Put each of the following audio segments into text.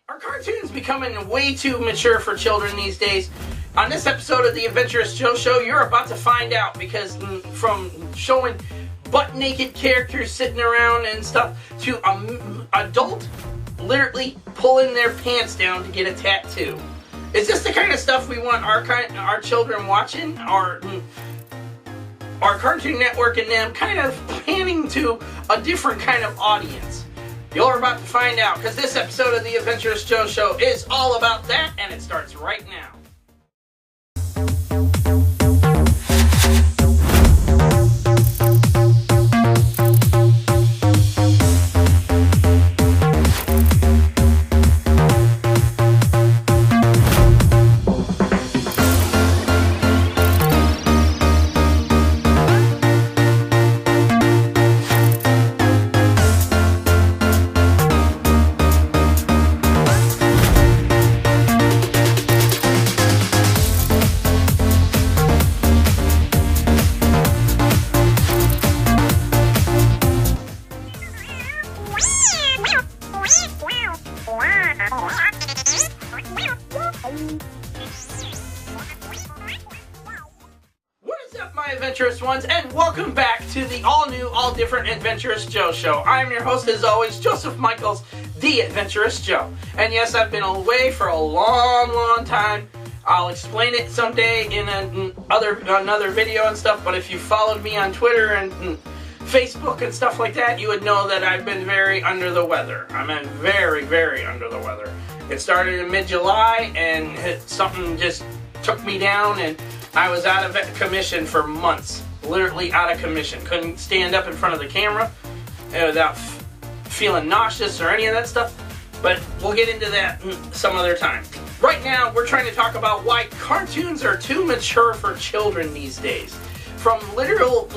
Are cartoons becoming way too mature for children these days? On this episode of the Adventurous Joe Show, you're about to find out, because from showing butt-naked characters sitting around and stuff to adult literally pulling their pants down to get a tattoo. Is this the kind of stuff we want our children watching? Or are Cartoon Network and them kind of panning to a different kind of audience? You're about to find out, because this episode of the Adventurous Joe Show is all about that, and it starts right now. What is up, my adventurous ones, and welcome back to the all-new, all-different Adventurous Joe Show. I'm your host, as always, Joseph Michaels, the Adventurous Joe. And yes, I've been away for a long time. I'll explain it someday in another video and stuff, but if you followed me on Twitter and Facebook and stuff like that, you would know that I've been very under the weather. I mean, very under the weather. It started in mid-July, and something just took me down, and I was out of commission for months. Literally out of commission. Couldn't stand up in front of the camera without feeling nauseous or any of that stuff. But we'll get into that some other time. Right now, we're trying to talk about why cartoons are too mature for children these days. From literal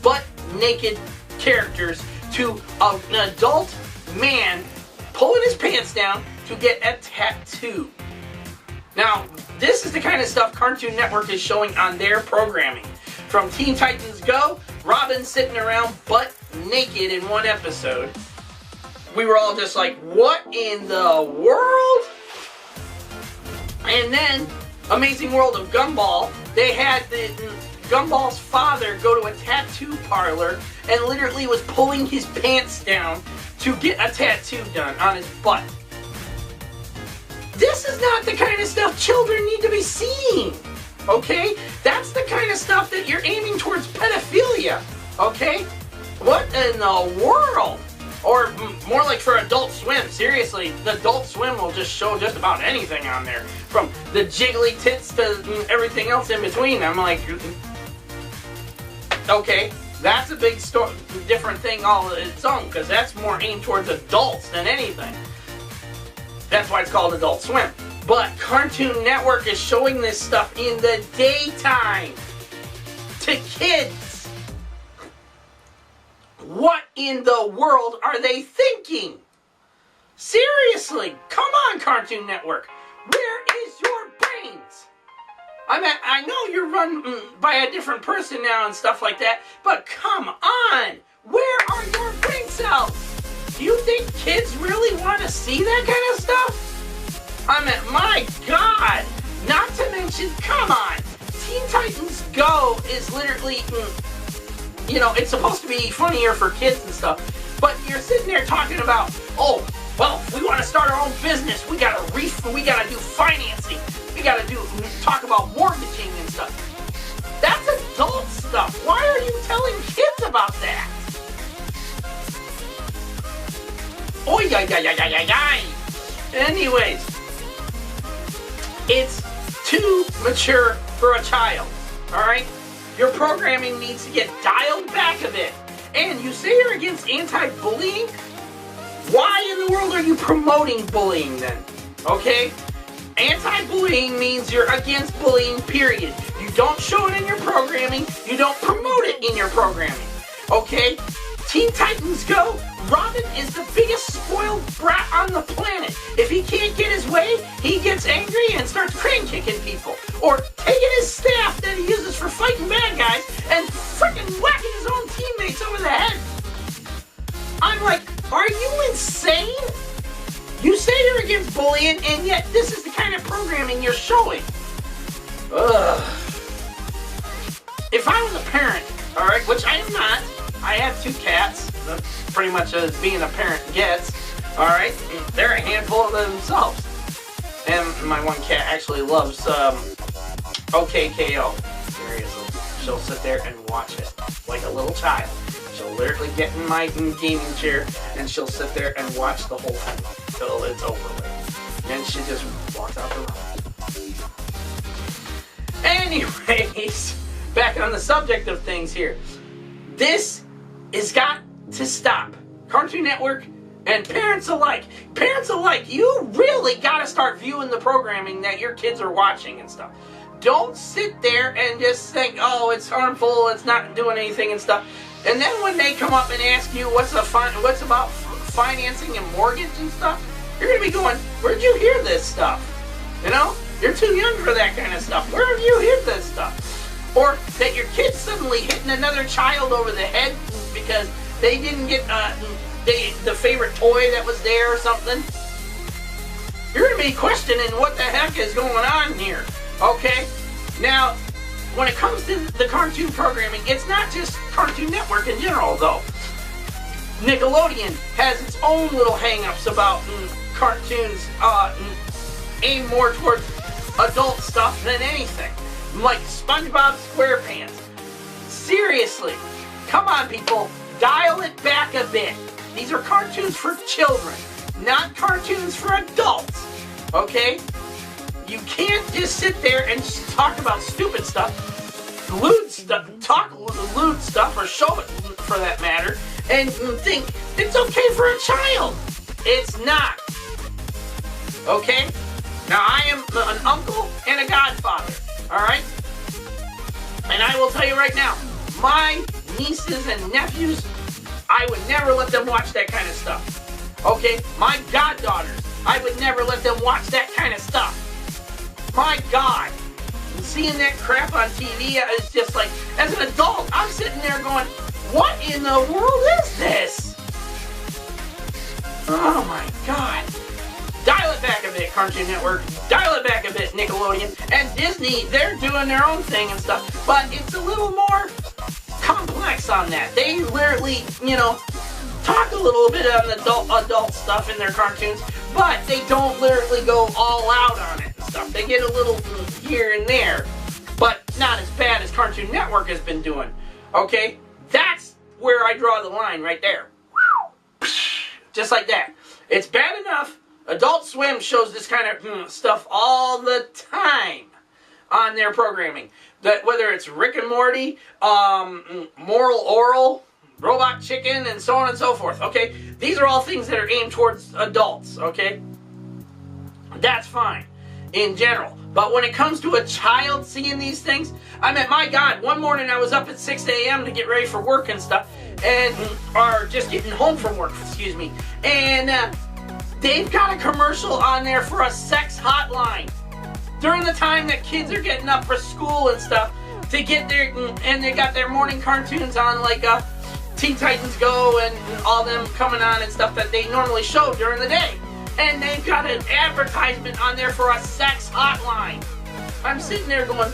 butt-naked characters to an adult man pulling his pants down to get a tattoo. Now, this is the kind of stuff Cartoon Network is showing on their programming. From Teen Titans Go, Robin sitting around butt naked in one episode. We were all just like, what in the world? And then, Amazing World of Gumball, they had Gumball's father go to a tattoo parlor and literally was pulling his pants down to get a tattoo done on his butt. This is not the kind of stuff children need to be seeing, okay? That's the kind of stuff that you're aiming towards pedophilia, okay? What in the world? Or more like for Adult Swim. Seriously, the Adult Swim will just show just about anything on there. From the jiggly tits to everything else in between. I'm like, okay, that's a big different thing all on its own, because that's more aimed towards adults than anything. That's why it's called Adult Swim. But Cartoon Network is showing this stuff in the daytime to kids. What in the world are they thinking? Seriously, come on, Cartoon Network. Where is your brains? I know you're run by a different person now and stuff like that, but come on. Where are your brain cells? Do you think kids really want to see that kind of stuff? I mean, my God! Not to mention, come on! Teen Titans Go is literally, you know, it's supposed to be funnier for kids and stuff, but you're sitting there talking about, oh, well, if we want to start our own business, we gotta do financing, we gotta talk about mortgaging and stuff. That's adult stuff. Why are you telling kids about that? Oy, Anyways, it's too mature for a child, alright? Your programming needs to get dialed back a bit. And you say you're against anti-bullying? Why in the world are you promoting bullying then? Okay? Anti-bullying means you're against bullying, period. You don't show it in your programming, you don't promote it in your programming. Okay? Teen Titans Go, Robin is the biggest spoiled brat on the planet. If he can't get his way, he gets angry and starts crane kicking people. Or taking his staff that he uses for fighting bad guys and freaking whacking his own teammates over the head. I'm like, are you insane? You say you're against bullying, and yet this is the kind of programming you're showing. Ugh. If I was a parent, alright, which I am not, I have 2 cats, that's pretty much as being a parent gets, alright, they're a handful of themselves. And my one cat actually loves OKKO. Seriously. She'll sit there and watch it like a little child. She'll literally get in my gaming chair and she'll sit there and watch the whole thing until it's over with. And she just walks out the room. Anyways, back on the subject of things here. This has got to stop. Cartoon Network and parents alike, you really gotta start viewing the programming that your kids are watching and stuff. Don't sit there and just think, oh, it's harmful, it's not doing anything and stuff. And then when they come up and ask you what's about financing and mortgage and stuff, you're gonna be going, where'd you hear this stuff? You know, you're too young for that kind of stuff. Where have you heard this stuff? Or that your kid's suddenly hitting another child over the head because they didn't get the favorite toy that was there or something. You're going to be questioning what the heck is going on here, okay? Now, when it comes to the cartoon programming, it's not just Cartoon Network in general, though. Nickelodeon has its own little hang-ups about cartoons aimed more towards adult stuff than anything. Like SpongeBob SquarePants. Seriously, come on, people, dial it back a bit. These are cartoons for children, not cartoons for adults, okay? You can't just sit there and just talk about stupid stuff, lewd stuff, or show it for that matter, and think it's okay for a child. It's not, okay? Now, I am an uncle and a godfather, alright? And I will tell you right now, my nieces and nephews, I would never let them watch that kind of stuff. Okay? My goddaughters, I would never let them watch that kind of stuff. My God. And seeing that crap on TV is just like, as an adult, I'm sitting there going, what in the world is this? Oh my God. Dial it back a bit, Cartoon Network. Dial it back a bit, Nickelodeon. And Disney, they're doing their own thing and stuff. But it's a little more complex on that. They literally, you know, talk a little bit on the adult stuff in their cartoons, but they don't literally go all out on it and stuff. They get a little here and there, but not as bad as Cartoon Network has been doing. Okay? That's where I draw the line right there. Just like that. It's bad enough. Adult Swim shows this kind of stuff all the time on their programming. That whether it's Rick and Morty, Moral Oral, Robot Chicken, and so on and so forth, okay? These are all things that are aimed towards adults, okay? That's fine, in general. But when it comes to a child seeing these things, I mean, my God, one morning I was up at 6 a.m. to get ready for work and stuff, or just getting home from work, excuse me, and they've got a commercial on there for a sex hotline. During the time that kids are getting up for school and stuff, to get their, and they got their morning cartoons on, like Teen Titans Go and all them coming on and stuff that they normally show during the day. And they've got an advertisement on there for a sex hotline. I'm sitting there going,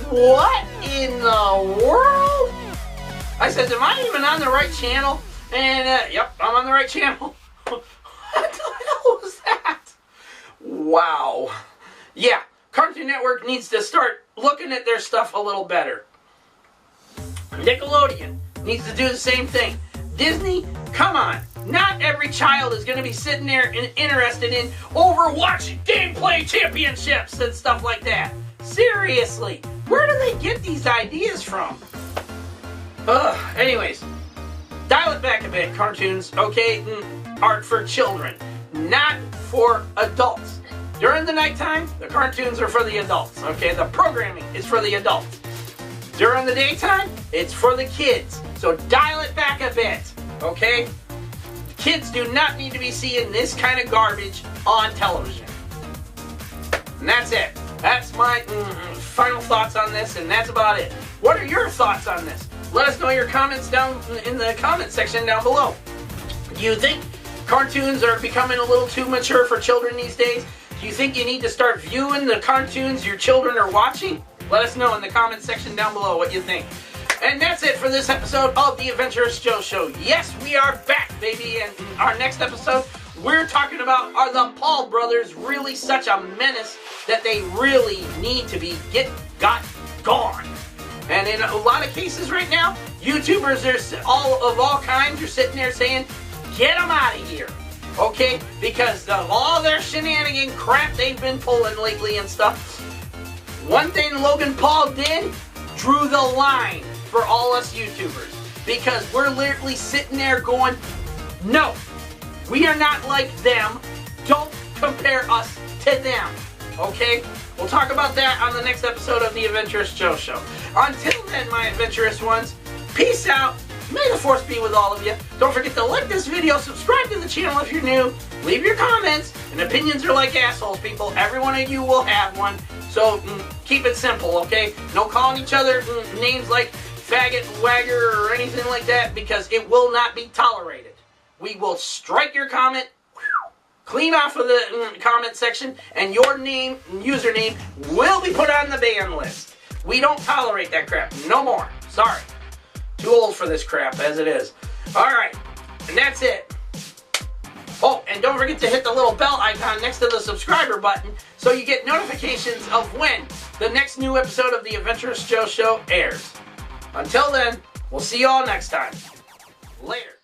what in the world? I said, am I even on the right channel? And, yep, I'm on the right channel. What the hell was that? Wow. Yeah, Cartoon Network needs to start looking at their stuff a little better. Nickelodeon needs to do the same thing. Disney, come on. Not every child is going to be sitting there and interested in Overwatch gameplay championships and stuff like that. Seriously, where do they get these ideas from? Anyways, dial it back a bit, cartoons, okay? Art for children, not for adults. During the nighttime, the cartoons are for the adults, okay? The programming is for the adults. During the daytime, it's for the kids. So dial it back a bit, okay? Kids do not need to be seeing this kind of garbage on television. And that's it. That's my final thoughts on this, and that's about it. What are your thoughts on this? Let us know your comments down in the comment section down below. Do you think cartoons are becoming a little too mature for children these days? Do you think you need to start viewing the cartoons your children are watching? Let us know in the comment section down below what you think. And that's it for this episode of the Adventurous Joe Show. Yes, we are back, baby, and in our next episode, we're talking about, are the Paul brothers really such a menace that they really need to be got gone? And in a lot of cases right now, YouTubers are all kinds are sitting there saying, get them out of here, okay? Because of all their shenanigan crap they've been pulling lately and stuff. One thing Logan Paul did, drew the line for all us YouTubers. Because we're literally sitting there going, no, we are not like them. Don't compare us to them, okay? We'll talk about that on the next episode of the Adventurous Joe Show. Until then, my adventurous ones, peace out. May the Force be with all of you. Don't forget to like this video, subscribe to the channel if you're new, leave your comments, and opinions are like assholes, people. Every one of you will have one. So keep it simple, okay? No calling each other names like faggot, wagger, or anything like that, because it will not be tolerated. We will strike your comment, clean off of the comment section, and your name, username, will be put on the ban list. We don't tolerate that crap. No more. Sorry. Too old for this crap as it is. Alright. And that's it. Oh, and don't forget to hit the little bell icon next to the subscriber button so you get notifications of when the next new episode of the Adventurous Joe Show airs. Until then, we'll see you all next time. Later.